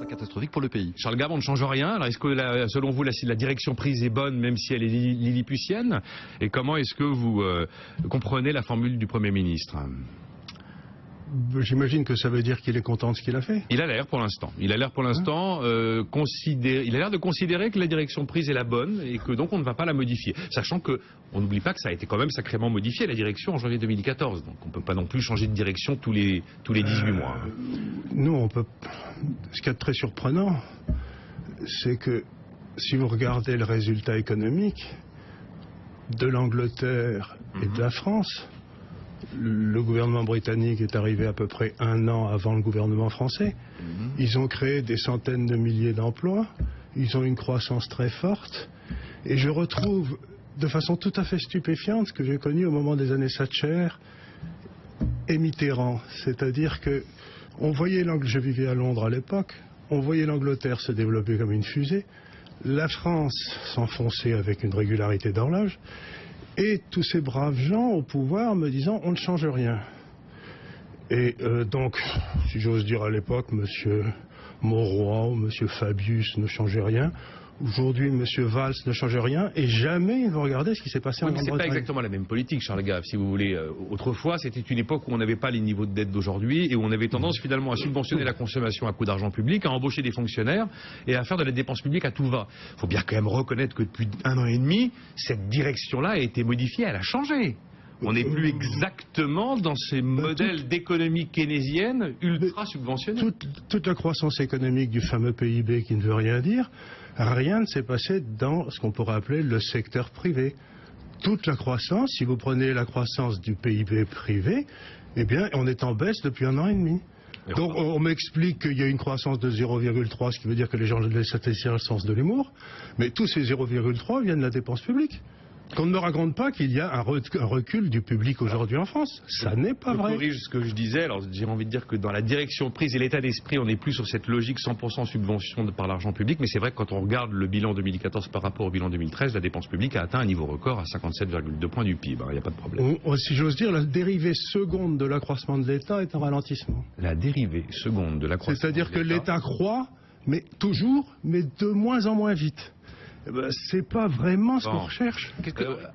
Catastrophique pour le pays. Charles Gave, on ne change rien. Alors est-ce que selon vous la direction prise est bonne même si elle est lilliputienne? Et comment est-ce que vous comprenez la formule du Premier ministre? J'imagine que ça veut dire qu'il est content de ce qu'il a fait. Il a l'air pour l'instant. Il a l'air pour l'instant il a l'air de considérer que la direction prise est la bonne et que donc on ne va pas la modifier. Sachant que on n'oublie pas que ça a été quand même sacrément modifié la direction en janvier 2014. Donc on ne peut pas non plus changer de direction tous les 18 mois. Nous, on peut. Ce qui est très surprenant, c'est que si vous regardez le résultat économique de l'Angleterre et de la France, le gouvernement britannique est arrivé à peu près 1 an avant le gouvernement français. Ils ont créé des centaines de milliers d'emplois. Ils ont une croissance très forte. Et je retrouve de façon tout à fait stupéfiante ce que j'ai connu au moment des années Thatcher et Mitterrand. C'est-à-dire que on voyait je vivais à Londres à l'époque, on voyait l'Angleterre se développer comme une fusée, la France s'enfoncer avec une régularité d'horloge, et tous ces braves gens au pouvoir me disant on ne change rien. Et donc, si j'ose dire à l'époque, M. Mauroy ou M. Fabius ne changeait rien. Aujourd'hui, M. Valls ne change rien et jamais ils vont regarder ce qui s'est passé en Grande-Bretagne. C'est pas exactement la même politique, Charles Gave, si vous voulez. Autrefois, c'était une époque où on n'avait pas les niveaux de dette d'aujourd'hui et où on avait tendance finalement à subventionner la consommation à coût d'argent public, à embaucher des fonctionnaires et à faire de la dépense publique à tout va. Il faut bien quand même reconnaître que depuis 1 an et demi, cette direction-là a été modifiée, elle a changé. On n'est plus exactement dans ces modèles d'économie keynésienne ultra subventionnés. Toute la croissance économique du fameux PIB qui ne veut rien dire, rien ne s'est passé dans ce qu'on pourrait appeler le secteur privé. Toute la croissance, si vous prenez la croissance du PIB privé, eh bien, on est en baisse depuis 1 an et demi. Donc on m'explique qu'il y a une croissance de 0,3, ce qui veut dire que les gens laissent satisfaire le sens de l'humour, mais tous ces 0,3 viennent de la dépense publique. Qu'on ne me raconte pas qu'il y a un recul du public aujourd'hui en France. Ça n'est pas vrai. Je corrige ce que je disais. Alors j'ai envie de dire que dans la direction prise et l'état d'esprit, on n'est plus sur cette logique 100% subvention par l'argent public. Mais c'est vrai que quand on regarde le bilan 2014 par rapport au bilan 2013, la dépense publique a atteint un niveau record à 57,2 points du PIB. Il n'y a pas de problème. Si j'ose dire, la dérivée seconde de l'accroissement de l'État est en ralentissement. La dérivée seconde de l'accroissement. C'est-à-dire que l'État croît, mais toujours, mais de moins en moins vite. C'est pas vraiment ce qu'on recherche.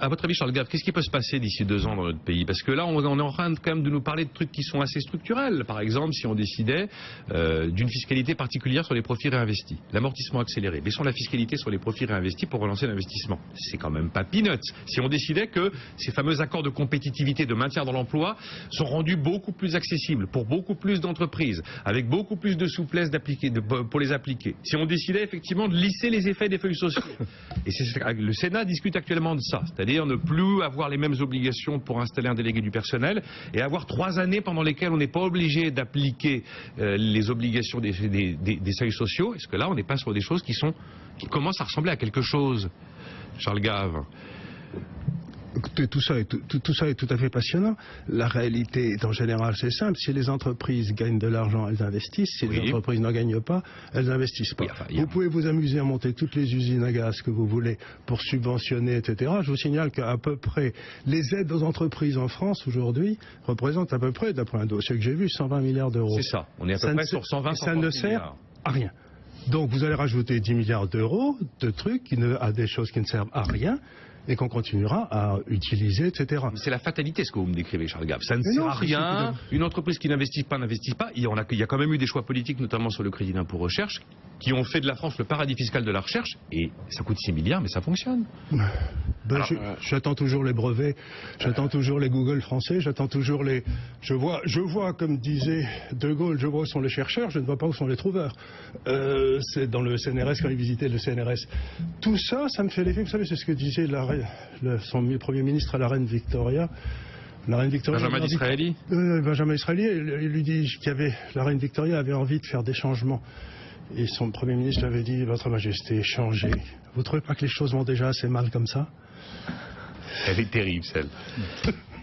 À votre avis, Charles Gave, qu'est-ce qui peut se passer d'ici 2 ans dans notre pays? Parce que là, on est en train quand même de nous parler de trucs qui sont assez structurels. Par exemple, si on décidait d'une fiscalité particulière sur les profits réinvestis, l'amortissement accéléré, baissons la fiscalité sur les profits réinvestis pour relancer l'investissement. C'est quand même pas peanuts. Si on décidait que ces fameux accords de compétitivité, de maintien dans l'emploi, sont rendus beaucoup plus accessibles pour beaucoup plus d'entreprises, avec beaucoup plus de souplesse pour les appliquer. Si on décidait effectivement de lisser les effets des feuilles sociaux. Et le Sénat discute actuellement de ça, c'est-à-dire ne plus avoir les mêmes obligations pour installer un délégué du personnel et avoir 3 années pendant lesquelles on n'est pas obligé d'appliquer les obligations des seuils sociaux. Est-ce que là on n'est pas sur des choses qui commencent à ressembler à quelque chose, Charles Gave? Écoutez, tout ça est tout à fait passionnant. La réalité est en général c'est simple. Si les entreprises gagnent de l'argent, elles investissent. Si les entreprises n'en gagnent pas, elles n'investissent pas. Vous pouvez vous amuser à monter toutes les usines à gaz que vous voulez pour subventionner, etc. Je vous signale qu'à peu près les aides aux entreprises en France aujourd'hui représentent à peu près, d'après un dossier que j'ai vu, 120 milliards d'euros. C'est ça. On est à peu près sur 120 Ça ne sert à rien. Donc vous allez rajouter 10 milliards d'euros de trucs à des choses qui ne servent à rien. Et qu'on continuera à utiliser, etc. C'est la fatalité ce que vous me décrivez, Charles Gave. Ça ne sert à rien. Une entreprise qui n'investit pas. Il y a quand même eu des choix politiques, notamment sur le crédit d'impôt recherche, qui ont fait de la France le paradis fiscal de la recherche. Et ça coûte 6 milliards, mais ça fonctionne. J'attends toujours les brevets, j'attends toujours les Google français, j'attends toujours les... Je vois, comme disait De Gaulle, je vois où sont les chercheurs, je ne vois pas où sont les trouveurs. C'est dans le CNRS, quand il visitait le CNRS. Tout ça, ça me fait l'effet, vous savez, c'est ce que disait son Premier ministre à la reine Victoria. La reine Victoria... Benjamin Disraeli. Benjamin Disraeli, il lui dit la reine Victoria avait envie de faire des changements. Et son Premier ministre lui avait dit, Votre Majesté, changez. Vous ne trouvez pas que les choses vont déjà assez mal comme ça? Elle est terrible, celle.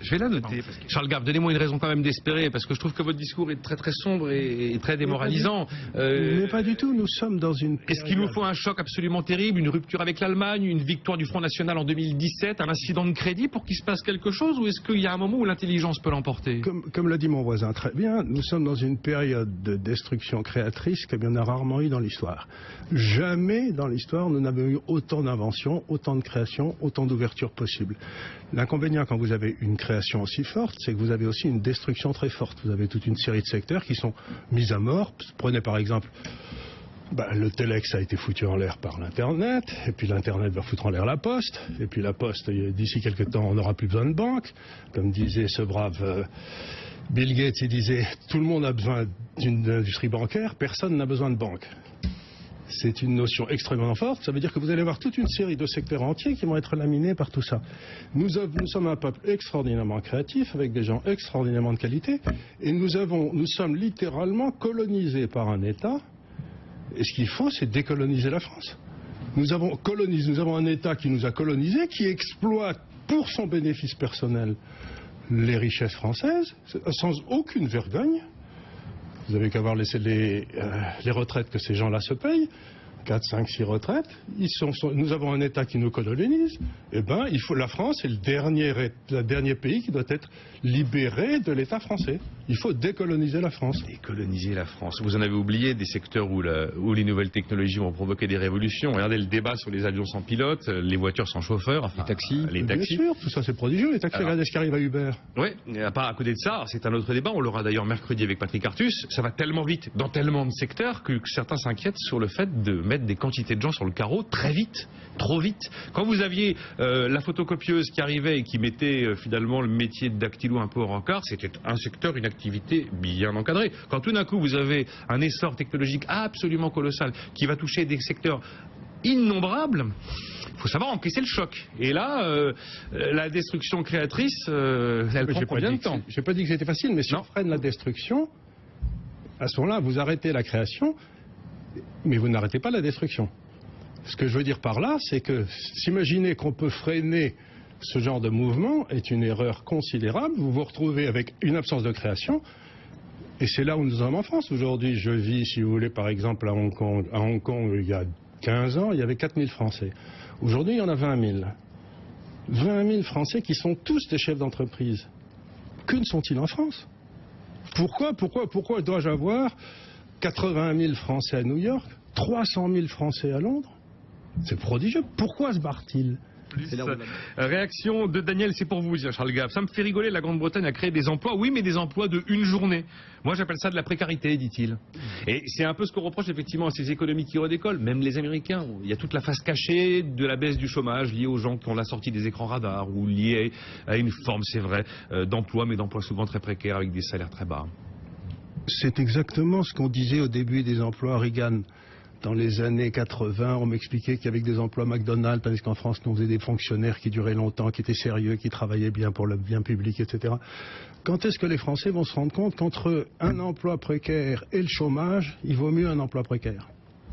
Je vais la noter. Charles Gave, donnez-moi une raison quand même d'espérer, parce que je trouve que votre discours est très très sombre et très démoralisant. Mais pas du tout, nous sommes dans une... Est-ce qu'il nous faut un choc absolument terrible, une rupture avec l'Allemagne, une victoire du Front National en 2017, un incident de crédit pour qu'il se passe quelque chose, ou est-ce qu'il y a un moment où l'intelligence peut l'emporter? Comme l'a dit mon voisin très bien, nous sommes dans une période de destruction créatrice comme il y en a rarement eu dans l'histoire. Jamais dans l'histoire nous n'avons eu autant d'inventions, autant de créations, autant d'ouvertures possibles. L'inconvénient quand vous avez une création aussi forte, c'est que vous avez aussi une destruction très forte. Vous avez toute une série de secteurs qui sont mis à mort. Prenez par exemple, le Telex a été foutu en l'air par l'Internet, et puis l'Internet va foutre en l'air la Poste, et puis la Poste, d'ici quelques temps, on n'aura plus besoin de banques. Comme disait ce brave Bill Gates, il disait, tout le monde a besoin d'une industrie bancaire, personne n'a besoin de banques. C'est une notion extrêmement forte. Ça veut dire que vous allez avoir toute une série de secteurs entiers qui vont être laminés par tout ça. Nous sommes un peuple extraordinairement créatif, avec des gens extraordinairement de qualité, et nous sommes littéralement colonisés par un État. Et ce qu'il faut, c'est décoloniser la France. Nous avons un État qui nous a colonisés, qui exploite pour son bénéfice personnel les richesses françaises, sans aucune vergogne. Vous avez qu'à voir les retraites que ces gens-là se payent. 4, 5, 6 retraites. Nous avons un État qui nous colonise. La France est le dernier pays qui doit être libéré de l'État français. Il faut décoloniser la France. Décoloniser la France. Vous en avez oublié des secteurs où les nouvelles technologies vont provoquer des révolutions. Regardez le débat sur les avions sans pilote, les voitures sans chauffeur, les taxis. Bien sûr, tout ça c'est prodigieux. Les taxis, regardez ce qui arrive à Uber. Oui, à côté de ça, c'est un autre débat. On l'aura d'ailleurs mercredi avec Patrick Artus. Ça va tellement vite dans tellement de secteurs que certains s'inquiètent sur le fait de mettre des quantités de gens sur le carreau très vite, trop vite. Quand vous aviez la photocopieuse qui arrivait et qui mettait finalement le métier de dactylo un peu au rencard, c'était un secteur, une activité bien encadrée. Quand tout d'un coup vous avez un essor technologique absolument colossal qui va toucher des secteurs innombrables, il faut savoir encaisser le choc. Et là, la destruction créatrice, elle prend combien de temps? Je n'ai pas dit que c'était facile, mais si on freine la destruction, à ce moment-là, vous arrêtez la création, mais vous n'arrêtez pas la destruction. Ce que je veux dire par là, c'est que s'imaginer qu'on peut freiner ce genre de mouvement est une erreur considérable. Vous vous retrouvez avec une absence de création, et c'est là où nous sommes en France. Aujourd'hui, je vis, si vous voulez, par exemple, à Hong Kong. À Hong Kong, il y a 15 ans, il y avait 4000 Français. Aujourd'hui, il y en a 20 000. 20 000 Français qui sont tous des chefs d'entreprise. Que ne sont-ils en France? Pourquoi dois-je avoir 80 000 Français à New York, 300 000 Français à Londres? C'est prodigieux. Pourquoi se barrent-ils? Réaction de Daniel, c'est pour vous, Charles Gave. Ça me fait rigoler, la Grande-Bretagne a créé des emplois, oui, mais des emplois de une journée. Moi, j'appelle ça de la précarité, dit-il. Et c'est un peu ce qu'on reproche effectivement à ces économies qui redécollent, même les Américains. Il y a toute la face cachée de la baisse du chômage liée aux gens qui ont la sortie des écrans radars ou liée à une forme, c'est vrai, d'emploi, mais d'emploi souvent très précaires avec des salaires très bas. C'est exactement ce qu'on disait au début des emplois Reagan. Dans les années 80, on m'expliquait qu'avec des emplois McDonald's, parce qu'en France, on faisait des fonctionnaires qui duraient longtemps, qui étaient sérieux, qui travaillaient bien pour le bien public, etc. Quand est-ce que les Français vont se rendre compte qu'entre un emploi précaire et le chômage, il vaut mieux un emploi précaire?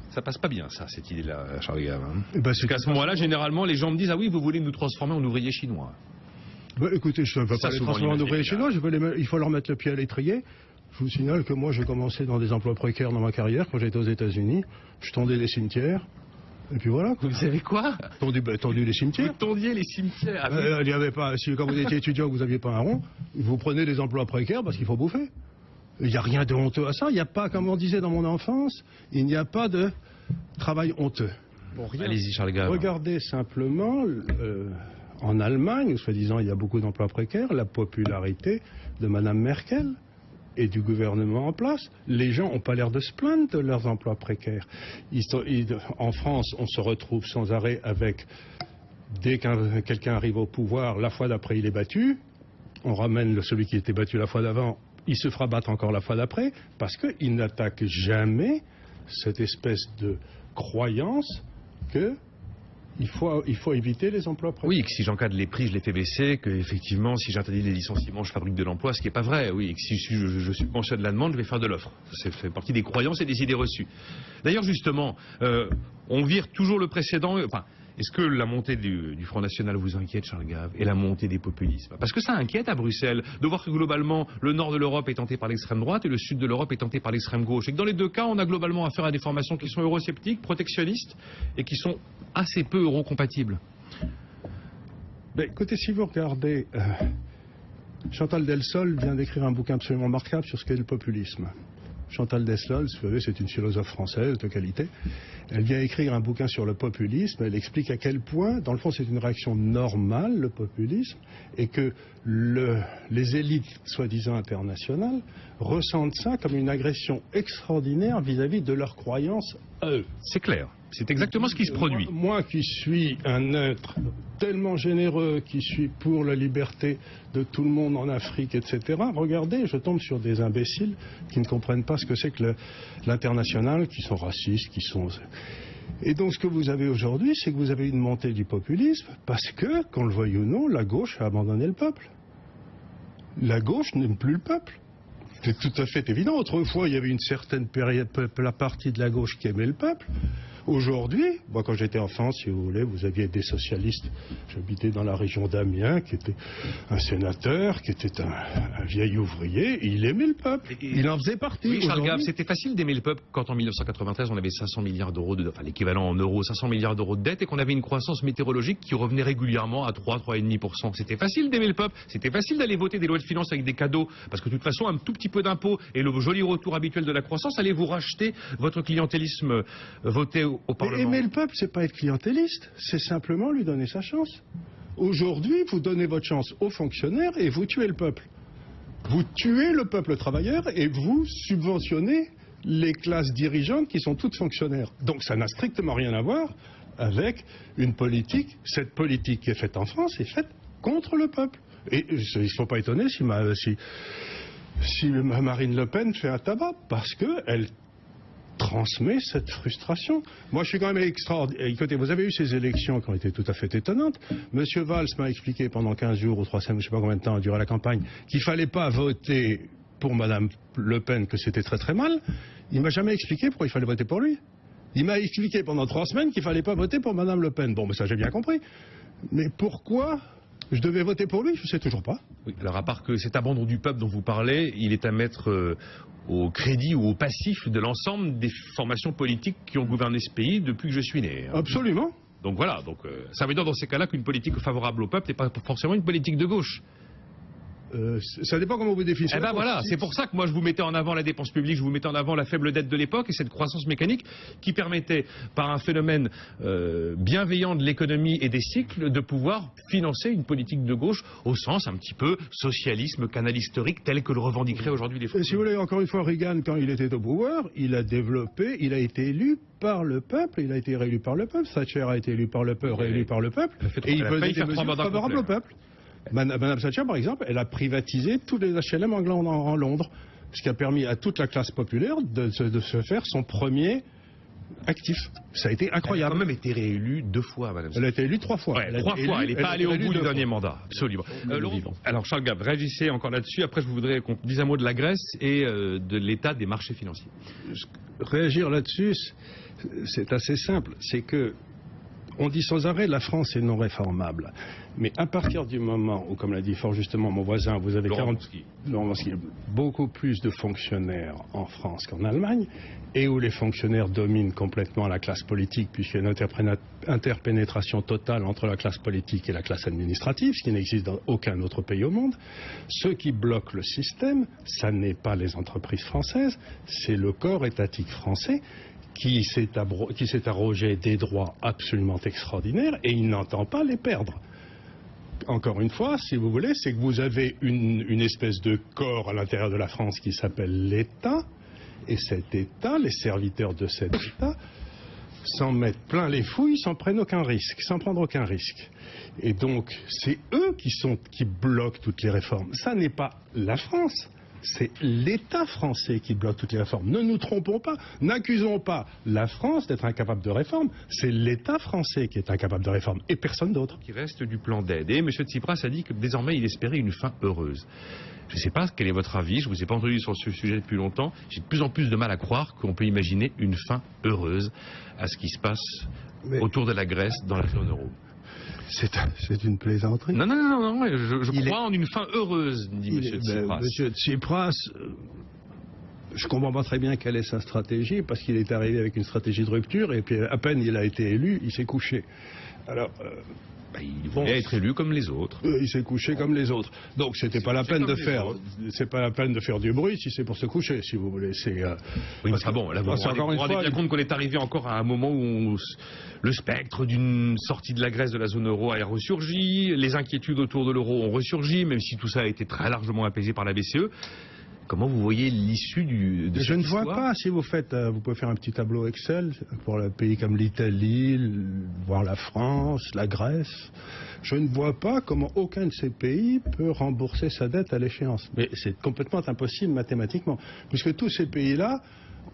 Ça passe pas bien, ça, cette idée-là, Charles Gave. Parce qu'à ce moment-là, généralement, les gens me disent « Ah oui, vous voulez nous transformer en ouvriers chinois ». Écoutez, je ne veux pas les transformer en ouvriers chinois, il faut leur mettre le pied à l'étrier. Je vous signale que moi, j'ai commencé dans des emplois précaires dans ma carrière, quand j'étais aux États-Unis. Je tondais les cimetières, et puis voilà. Vous savez quoi? Tendu les cimetières. Vous tondiez les cimetières. Il y avait pas, quand vous étiez étudiant, vous n'aviez pas un rond, vous prenez des emplois précaires parce qu'il faut bouffer. Il n'y a rien de honteux à ça. Il n'y a pas, comme on disait dans mon enfance, il n'y a pas de travail honteux. Bon, allez-y, Charles Gave. Regardez simplement, en Allemagne, où soi-disant il y a beaucoup d'emplois précaires, la popularité de Mme Merkel et du gouvernement en place. Les gens n'ont pas l'air de se plaindre de leurs emplois précaires. En France, on se retrouve sans arrêt avec, dès qu'un quelqu'un arrive au pouvoir, la fois d'après il est battu, on ramène celui qui était battu la fois d'avant, il se fera battre encore la fois d'après, parce qu'il n'attaque jamais cette espèce de croyance que il faut éviter les emplois précaires. Oui, que si j'encadre les prix, je les fais baisser, que effectivement, si j'interdis les licenciements, je fabrique de l'emploi, ce qui n'est pas vrai. Oui, et que si je subventionne la demande, je vais faire de l'offre. Ça fait partie des croyances et des idées reçues. D'ailleurs, justement, on vire toujours le précédent. Enfin, Est-ce que la montée du Front National vous inquiète, Charles Gave, et la montée des populismes? Parce que ça inquiète à Bruxelles de voir que globalement le nord de l'Europe est tenté par l'extrême droite et le sud de l'Europe est tenté par l'extrême gauche. Et que dans les deux cas, on a globalement affaire à des formations qui sont eurosceptiques, protectionnistes et qui sont assez peu eurocompatibles. Ben, écoutez, si vous regardez, Chantal Delsol vient d'écrire un bouquin absolument remarquable sur ce qu'est le populisme. Chantal Delsol, vous savez, c'est une philosophe française de qualité. Elle vient écrire un bouquin sur le populisme. Elle explique à quel point, dans le fond, c'est une réaction normale, le populisme, et que les élites, soi-disant internationales, ressentent ça comme une agression extraordinaire vis-à-vis de leurs croyances à eux. C'est clair. C'est exactement ce qui se produit. Moi qui suis un être tellement généreux, qui suis pour la liberté de tout le monde en Afrique, etc., regardez, je tombe sur des imbéciles qui ne comprennent pas ce que c'est que l'international, qui sont racistes, qui sont... Et donc ce que vous avez aujourd'hui, c'est que vous avez une montée du populisme, parce que, qu'on le veuille ou non, la gauche a abandonné le peuple. La gauche n'aime plus le peuple. C'est tout à fait évident. Autrefois, il y avait une certaine période, la partie de la gauche qui aimait le peuple. Aujourd'hui, moi quand j'étais enfant, si vous voulez, vous aviez des socialistes. J'habitais dans la région d'Amiens, qui était un sénateur, qui était un vieil ouvrier, et il aimait le peuple. Il en faisait partie. Oui, Charles Gave, c'était facile d'aimer le peuple quand en 1993 on avait 500 milliards d'euros, enfin l'équivalent en euros, 500 milliards d'euros de dette, et qu'on avait une croissance météorologique qui revenait régulièrement à 3,5%. C'était facile d'aimer le peuple, c'était facile d'aller voter des lois de finances avec des cadeaux, parce que de toute façon un tout petit peu d'impôts et le joli retour habituel de la croissance allait vous racheter votre clientélisme voté au Parlement. Aimer le peuple, c'est pas être clientéliste, c'est simplement lui donner sa chance. Aujourd'hui, vous donnez votre chance aux fonctionnaires et vous tuez le peuple. Vous tuez le peuple travailleur et vous subventionnez les classes dirigeantes qui sont toutes fonctionnaires. Donc ça n'a strictement rien à voir avec une politique. Cette politique qui est faite en France est faite contre le peuple. Et il ne faut pas étonner si Marine Le Pen fait un tabac, parce qu'elle transmet cette frustration. Moi, je suis quand même extraordinaire. Écoutez, vous avez eu ces élections qui ont été tout à fait étonnantes. Monsieur Valls m'a expliqué pendant 15 jours ou 3 semaines, je ne sais pas combien de temps, durant la campagne, qu'il ne fallait pas voter pour Madame Le Pen, que c'était très très mal. Il ne m'a jamais expliqué pourquoi il fallait voter pour lui. Il m'a expliqué pendant 3 semaines qu'il ne fallait pas voter pour Madame Le Pen. Bon, mais ça j'ai bien compris. Mais pourquoi je devais voter pour lui? Je ne sais toujours pas. Oui, alors à part que cet abandon du peuple dont vous parlez, il est à mettre au crédit ou au passif de l'ensemble des formations politiques qui ont gouverné ce pays depuis que je suis né. Absolument. Donc voilà, ça veut dire dans ces cas-là qu'une politique favorable au peuple n'est pas forcément une politique de gauche. Ça dépend comment vous définissez. Eh ben voilà, c'est pour ça que moi je vous mettais en avant la dépense publique, je vous mettais en avant la faible dette de l'époque et cette croissance mécanique qui permettait, par un phénomène bienveillant de l'économie et des cycles, de pouvoir financer une politique de gauche au sens un petit peu socialisme, canal historique, tel que le revendiqueraient aujourd'hui les Français. Si vous voulez, encore une fois, Reagan, quand il était au pouvoir, il a développé, il a été élu par le peuple, il a été réélu par le peuple, Thatcher a été élu par le peuple, réélu par le peuple, et il faisait des mesures favorables au peuple. Madame Thatcher, par exemple, elle a privatisé tous les HLM en Londres, ce qui a permis à toute la classe populaire de se faire son premier actif. Ça a été incroyable. Elle a quand même été réélue 2 fois, Madame Thatcher. Elle a été élue 3 fois. Ouais, 3 fois, elle n'est pas allée au bout du dernier mandat. Absolument. Alors Charles Gave, réagissez encore là-dessus. Après, je voudrais qu'on dise un mot de la Grèce et de l'état des marchés financiers. Réagir là-dessus, c'est assez simple. C'est que on dit sans arrêt la France est non réformable. Mais à partir du moment où, comme l'a dit fort justement mon voisin, vous avez beaucoup plus de fonctionnaires en France qu'en Allemagne, et où les fonctionnaires dominent complètement la classe politique, puisqu'il y a une interpénétration totale entre la classe politique et la classe administrative, ce qui n'existe dans aucun autre pays au monde. Ce qui bloque le système, ça n'est pas les entreprises françaises, c'est le corps étatique français, qui s'est arrogé des droits absolument extraordinaires et il n'entend pas les perdre. Encore une fois, si vous voulez, c'est que vous avez une espèce de corps à l'intérieur de la France qui s'appelle l'État, et cet État, les serviteurs de cet État, s'en mettent plein les fouilles sans prendre aucun risque. Et donc, c'est eux qui bloquent toutes les réformes. Ça n'est pas la France. c'est l'État français qui bloque toutes les réformes. Ne nous trompons pas, n'accusons pas la France d'être incapable de réforme, c'est l'État français qui est incapable de réforme et personne d'autre. Qui reste du plan d'aide. Et M. Tsipras a dit que désormais il espérait une fin heureuse. Je ne sais pas quel est votre avis, je ne vous ai pas entendu sur ce sujet depuis longtemps. J'ai de plus en plus de mal à croire qu'on peut imaginer une fin heureuse à ce qui se passe autour de la Grèce dans la zone euro. C'est une plaisanterie. Non, je crois en une fin heureuse, dit M. Tsipras. M. Tsipras, je comprends pas très bien quelle est sa stratégie, parce qu'il est arrivé avec une stratégie de rupture, et puis à peine il a été élu, il s'est couché. Alors... il voulait être élu comme les autres. Il s'est couché comme les autres. Donc c'est pas la peine de faire du bruit si c'est pour se coucher, si vous voulez. Oui, mais bon, là, vous vous rendez bien compte qu'on est arrivé encore à un moment où le spectre d'une sortie de la Grèce de la zone euro a ressurgi, les inquiétudes autour de l'euro ont ressurgi, même si tout ça a été très largement apaisé par la BCE. Comment vous voyez l'issue de cette histoire ? Je ne vois pas. Si vous pouvez faire un petit tableau Excel pour un pays comme l'Italie, voire la France, la Grèce. Je ne vois pas comment aucun de ces pays peut rembourser sa dette à l'échéance. Mais c'est complètement impossible mathématiquement, puisque tous ces pays-là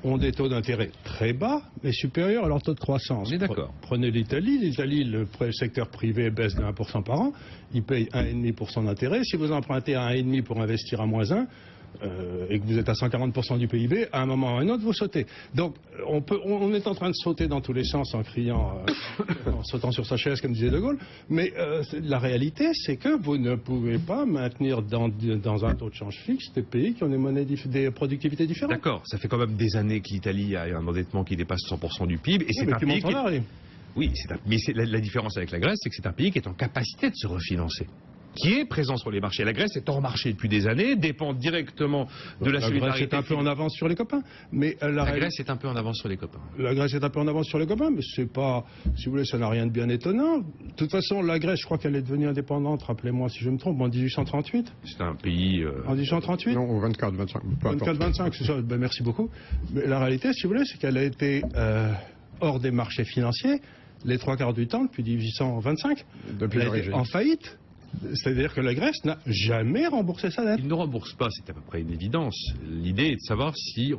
ont des taux d'intérêt très bas, mais supérieurs à leur taux de croissance. On est d'accord. Prenez l'Italie. L'Italie, le secteur privé baisse de 1% par an. Il paye 1,5% d'intérêt. Si vous empruntez à 1,5% pour investir à -1%, et que vous êtes à 140% du PIB, à un moment ou à un autre, vous sautez. Donc, on est en train de sauter dans tous les sens en criant, en sautant sur sa chaise, comme disait De Gaulle. Mais la réalité, c'est que vous ne pouvez pas maintenir dans un taux de change fixe des pays qui ont des productivités différentes. D'accord, ça fait quand même des années que l'Italie a un endettement qui dépasse 100% du PIB. Et c'est un pays Oui, mais la différence avec la Grèce, c'est que c'est un pays qui est en capacité de se refinancer, qui est présent sur les marchés. La Grèce est hors marché depuis des années, dépend directement de la solidarité. La Grèce est un peu en avance sur les copains. Mais la Grèce est un peu en avance sur les copains. La Grèce est un peu en avance sur les copains, mais c'est pas, si vous voulez, ça n'a rien de bien étonnant. De toute façon, la Grèce, je crois qu'elle est devenue indépendante, rappelez-moi si je me trompe, en 1838. C'est un pays... En 1838 Non, au 24-25. 24-25, c'est ça. Ben, merci beaucoup. Mais la réalité, si vous voulez, c'est qu'elle a été hors des marchés financiers les 3/4 du temps depuis 1825. Elle a été en faillite. C'est-à-dire que la Grèce n'a jamais remboursé sa dette. Il ne rembourse pas, c'est à peu près une évidence. L'idée est de savoir si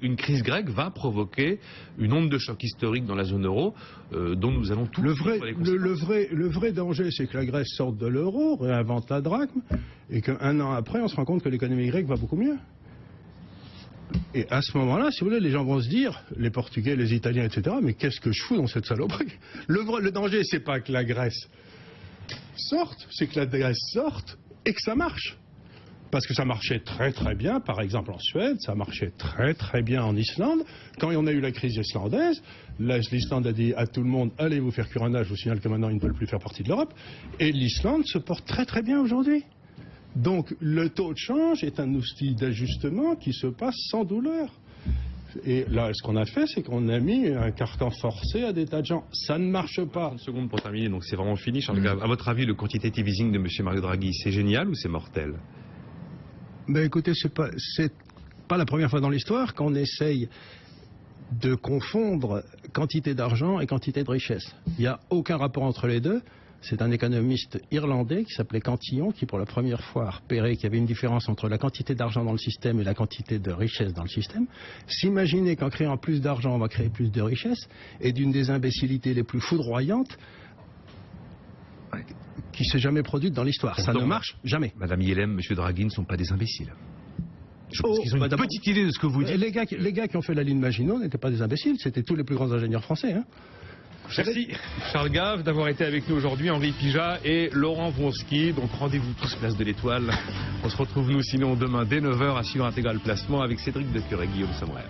une crise grecque va provoquer une onde de choc historique dans la zone euro dont nous allons tous... Le vrai danger, c'est que la Grèce sorte de l'euro, réinvente la drachme, et qu'un an après, on se rend compte que l'économie grecque va beaucoup mieux. Et à ce moment-là, si vous voulez, les gens vont se dire, les Portugais, les Italiens, etc., mais qu'est-ce que je fous dans cette saloperie ? Le danger, c'est pas que la Grèce sorte, c'est que la Grèce sorte et que ça marche. Parce que ça marchait très très bien, par exemple en Suède, ça marchait très très bien en Islande. Quand on a eu la crise islandaise, l'Islande a dit à tout le monde, allez vous faire cuire un âge, je vous signale que maintenant ils ne veulent plus faire partie de l'Europe. Et l'Islande se porte très très bien aujourd'hui. Donc le taux de change est un outil d'ajustement qui se passe sans douleur. Et là, ce qu'on a fait, c'est qu'on a mis un carcan forcé à des tas de gens. Ça ne marche pas. 30 secondes pour terminer, donc c'est vraiment fini. À votre avis, le quantitative easing de M. Mario Draghi, c'est génial ou c'est mortel ? Ben écoutez, c'est pas la première fois dans l'histoire qu'on essaye de confondre quantité d'argent et quantité de richesse. Il n'y a aucun rapport entre les deux. C'est un économiste irlandais qui s'appelait Cantillon qui, pour la première fois, a repéré qu'il y avait une différence entre la quantité d'argent dans le système et la quantité de richesse dans le système. S'imaginer qu'en créant plus d'argent, on va créer plus de richesse, est d'une des imbécilités les plus foudroyantes qui s'est jamais produite dans l'histoire. Ça ne marche jamais. Madame Yelem, M. Draghi ne sont pas des imbéciles. Je pense qu'ils ont une petite idée de ce que vous dites. Les gars qui ont fait la ligne Maginot n'étaient pas des imbéciles, c'était tous les plus grands ingénieurs français. Hein. Merci Charles Gave d'avoir été avec nous aujourd'hui, Henri Pijat et Laurent Wronski. Donc rendez-vous tous place de l'Étoile. On se retrouve nous sinon demain dès 9h à Sillon Intégral Placement avec Cédric Decure et Guillaume Sommerer.